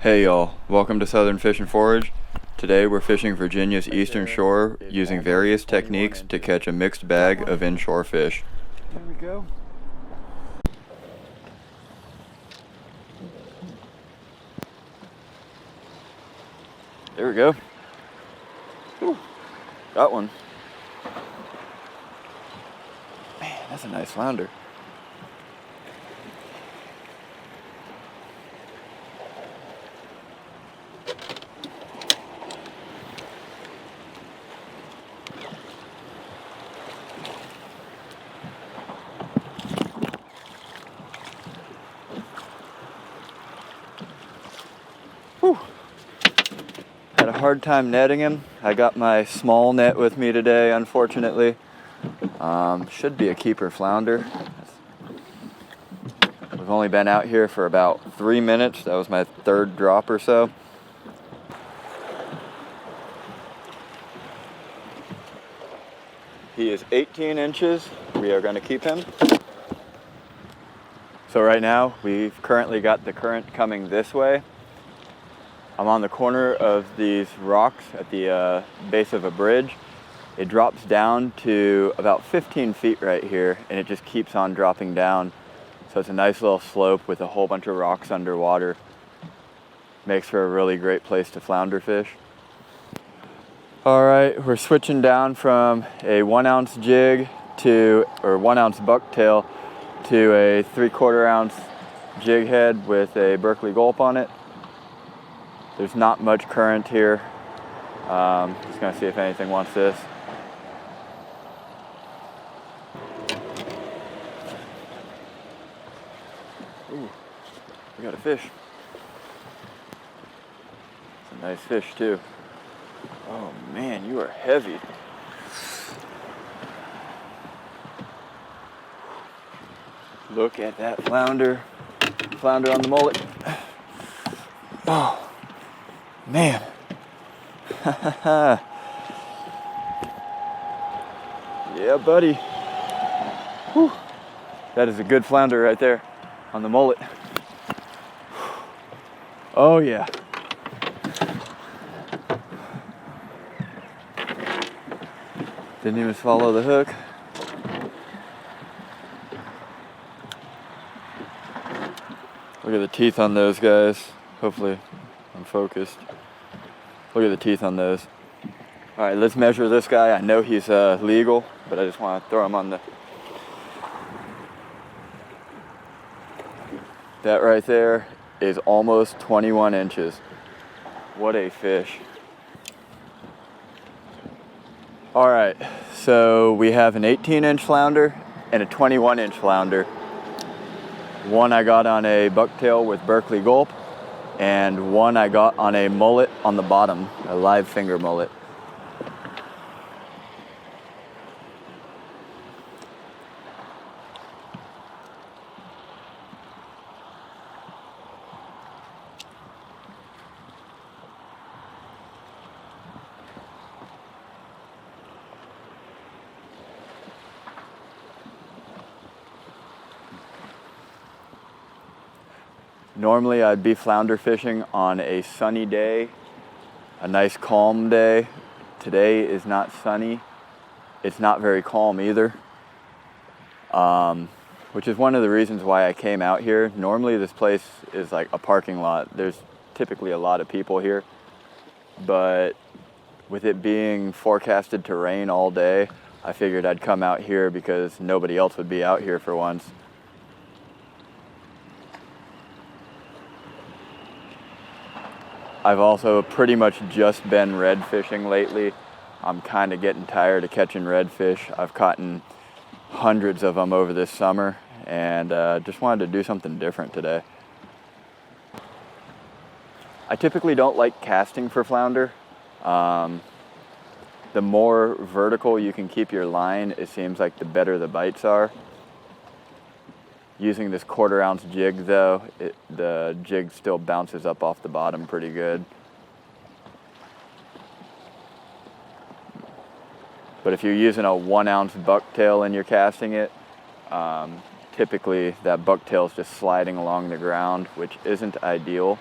Hey y'all, welcome to Southern Fish and Forage. Today we're fishing Virginia's eastern shore using various techniques to catch a mixed bag of inshore fish. There we go. There we go. Ooh, got one. Man, that's a nice flounder. Whew. Had a hard time netting him. I got my small net with me today, unfortunately. Should be a keeper flounder. We've only been out here for about 3 minutes. That was my third drop or so. He is 18 inches. We are going to keep him. So right now, we've currently got the current coming this way. I'm on the corner of these rocks at the base of a bridge. It drops down to about 15 feet right here, and it just keeps on dropping down. So it's a nice little slope with a whole bunch of rocks underwater. Makes for a really great place to flounder fish. All right, we're switching down from a 1 ounce jig or 1 ounce bucktail to a 3/4 ounce jig head with a Berkeley gulp on it. There's not much current here. Just gonna see if anything wants this. Ooh, we got a fish. It's a nice fish too. Oh man, you are heavy. Look at that flounder. Flounder on the mullet. Oh, man. Yeah, buddy. Whew. That is a good flounder right there on the mullet. Oh yeah. Didn't even swallow the hook. Look at the teeth on those guys. Hopefully I'm focused. Look at the teeth on those. All right, let's measure this guy. I know he's legal, but I just want to throw him on the... That right there is almost 21 inches. What a fish. All right, so we have an 18-inch flounder and a 21-inch flounder. One I got on a bucktail with Berkeley gulp, and one I got on a mullet on the bottom, a live finger mullet. Normally I'd be flounder fishing on a sunny day, a nice calm day. Today is not sunny. It's not very calm either, which is one of the reasons why I came out here. Normally this place is like a parking lot. There's typically a lot of people here, but with it being forecasted to rain all day, I figured I'd come out here because nobody else would be out here for once. I've also pretty much just been red fishing lately. I'm kind of getting tired of catching redfish. I've caught hundreds of them over this summer, and just wanted to do something different today. I typically don't like casting for flounder. The more vertical you can keep your line, it seems like the better the bites are. Using this 1/4 ounce jig though, the jig still bounces up off the bottom pretty good. But if you're using a 1 ounce bucktail and you're casting it, typically that bucktail is just sliding along the ground, which isn't ideal.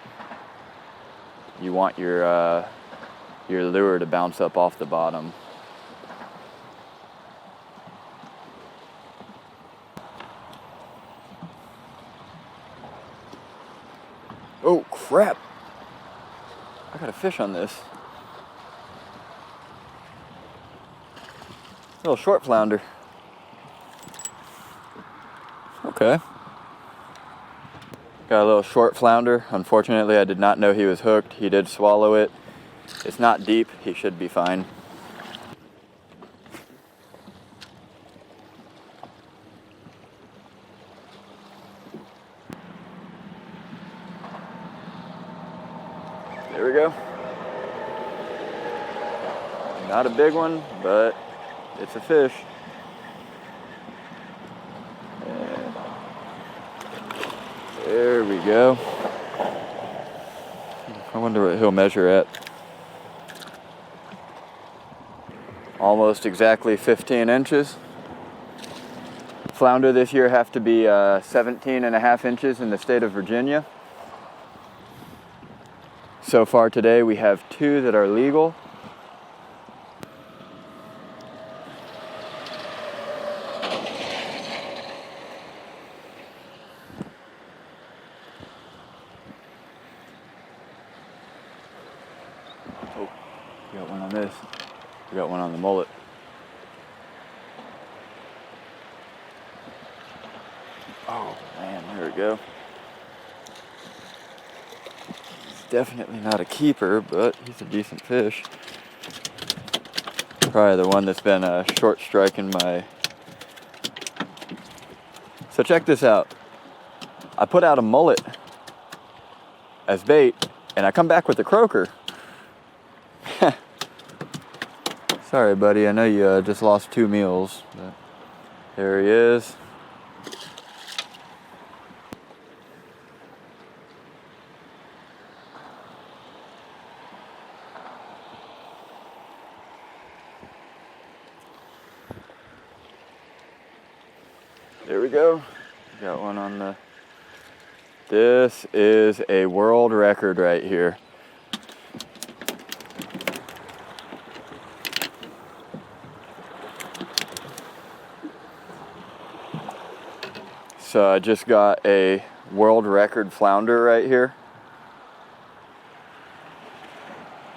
you want your lure to bounce up off the bottom. Oh crap! I got a fish on this. Little short flounder. Okay. Got a little short flounder. Unfortunately, I did not know he was hooked. He did swallow it. It's not deep. He should be fine. There we go. Not a big one, but it's a fish. And there we go. I wonder what he'll measure at. Almost exactly 15 inches. Flounder this year have to be 17.5 inches in the state of Virginia. So far today we have 2 that are legal. Oh, we got one on this. We got one on the mullet. Oh man, there we go. Definitely not a keeper, but he's a decent fish. Probably the one that's been short striking my... So check this out. I put out a mullet as bait, and I come back with a croaker. Sorry, buddy, I know you just lost 2 meals, but there he is. There we go. Got one on the... This is a world record right here. So I just got a world record flounder right here.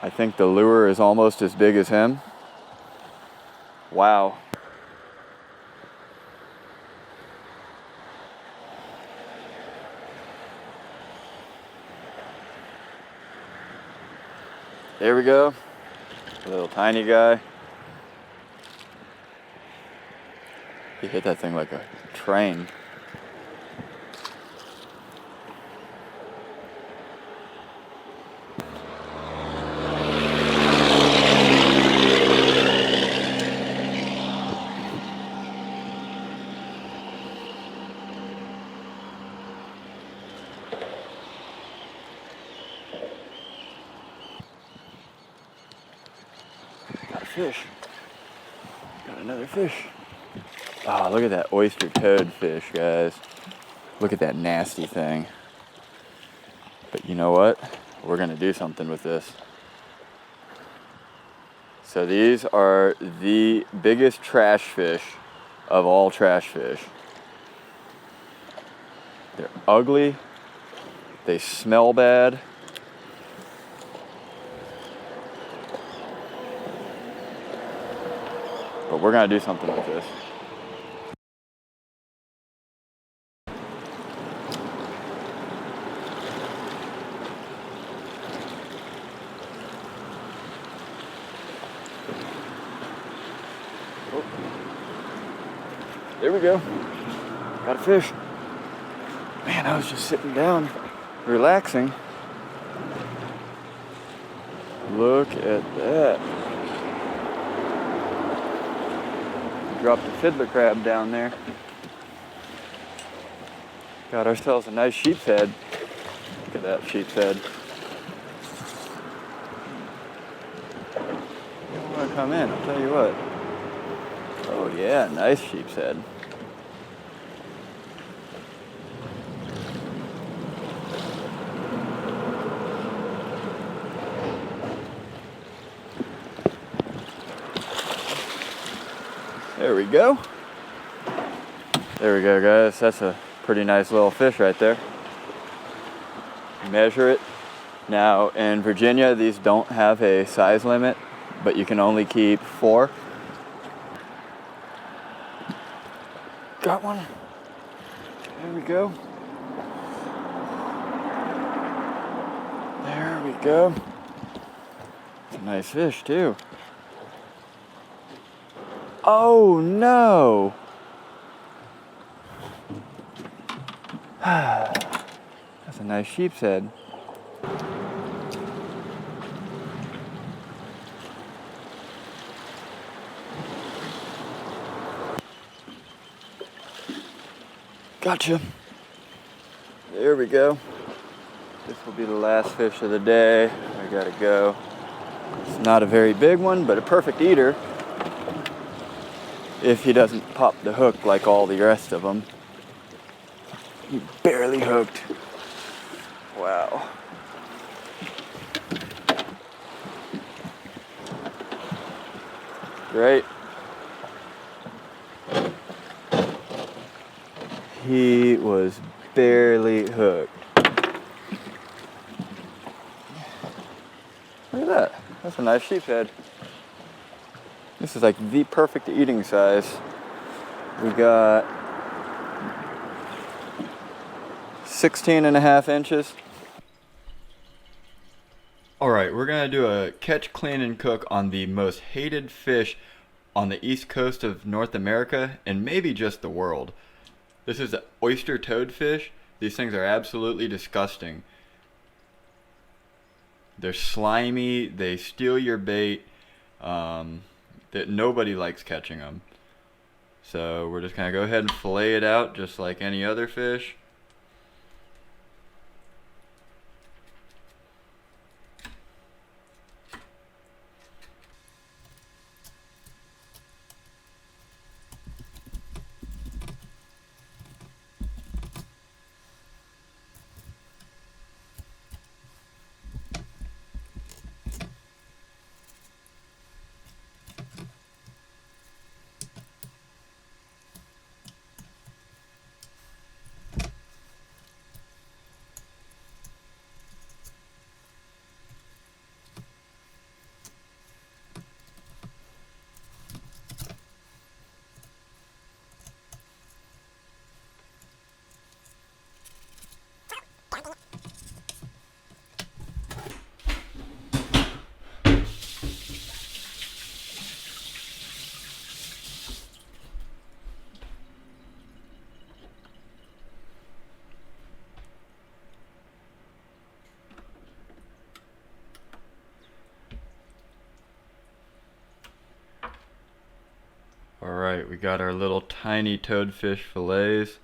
I think the lure is almost as big as him. Wow. There we go, a little tiny guy. He hit that thing like a train. Fish. Got another fish. Oh, look at that oyster toadfish, guys. Look at that nasty thing. But you know what? We're gonna do something with this. So these are the biggest trash fish of all trash fish. They're ugly. They smell bad. But we're gonna do something with this. Oh. There we go. Got a fish. Man, I was just sitting down, relaxing. Look at that. Dropped a fiddler crab down there. Got ourselves a nice sheepshead. Look at that sheepshead. You want to come in, I'll tell you what. Oh yeah, nice sheepshead. There we go. There we go, guys. That's a pretty nice little fish right there. Measure it. Now, in Virginia, these don't have a size limit, but you can only keep 4. Got one. There we go. There we go. It's a nice fish, too. Oh, no. That's a nice sheepshead. Gotcha. There we go. This will be the last fish of the day. I gotta go. It's not a very big one, but a perfect eater if he doesn't pop the hook like all the rest of them. He barely hooked. Wow. Great. He was barely hooked. Look at that. That's a nice sheepshead. This is like the perfect eating size. We got 16.5 inches. Alright, we're gonna do a catch, clean, and cook on the most hated fish on the east coast of North America, and maybe just the world. This is the oyster toadfish. These things are absolutely disgusting. They're slimy, they steal your bait, that nobody likes catching them. So we're just gonna go ahead and fillet it out just like any other fish. Alright, we got our little tiny toadfish fillets.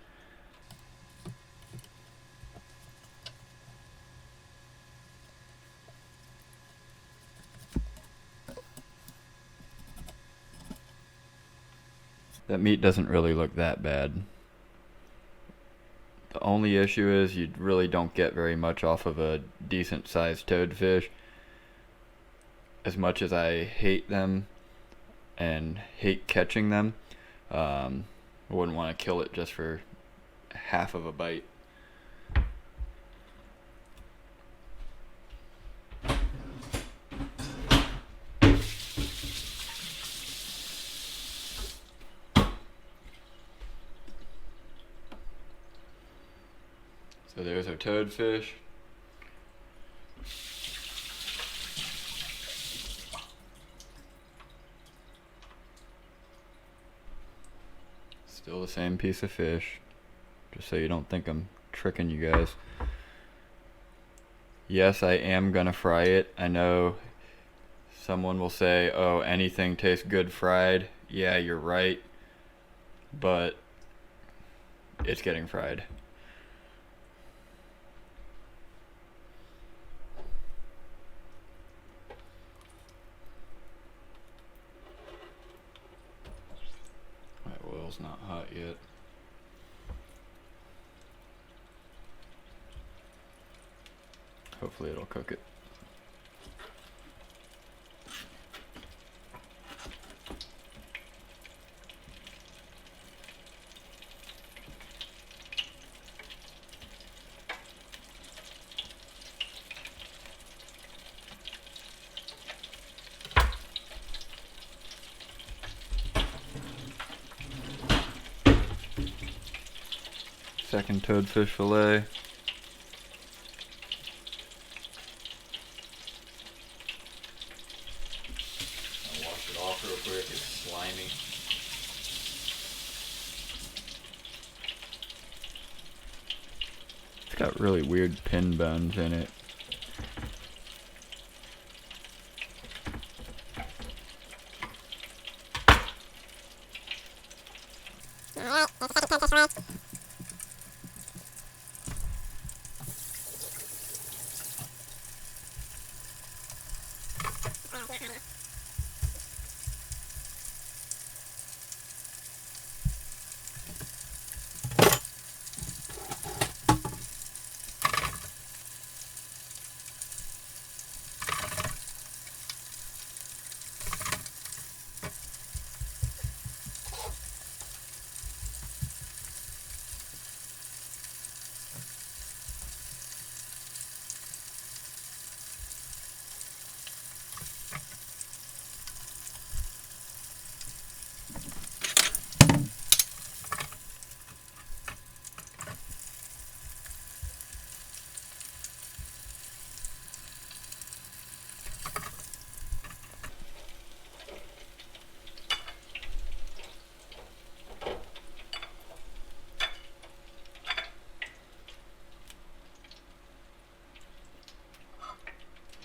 That meat doesn't really look that bad. The only issue is you really don't get very much off of a decent sized toadfish. As much as I hate them and hate catching them, I wouldn't want to kill it just for half of a bite. So there's our toadfish. Still the same piece of fish, just so you don't think I'm tricking you guys. Yes, I am gonna fry it. I know someone will say, oh, anything tastes good fried. Yeah, you're right, but it's getting fried. Oil's not hot yet. Hopefully it'll cook it. second toadfish fillet. I'll wash it off real quick, it's slimy. It's got really weird pin bones in it.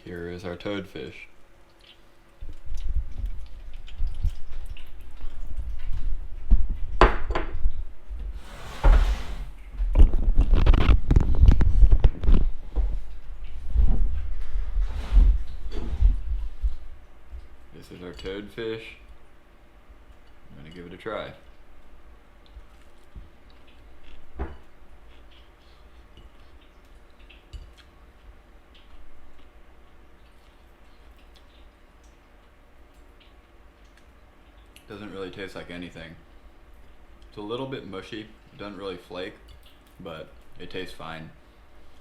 Here is our toadfish. This is our toadfish. I'm gonna give it a try. Doesn't really taste like anything. It's a little bit mushy, it doesn't really flake, but it tastes fine.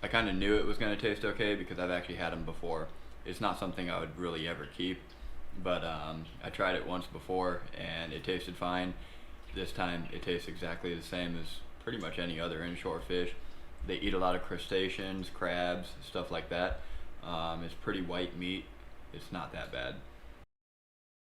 I kind of knew it was going to taste okay because I've actually had them before. It's not something I would really ever keep, but I tried it once before and it tasted fine. This time it tastes exactly the same as pretty much any other inshore fish. They eat a lot of crustaceans, crabs, stuff like that. It's pretty white meat. It's not that bad.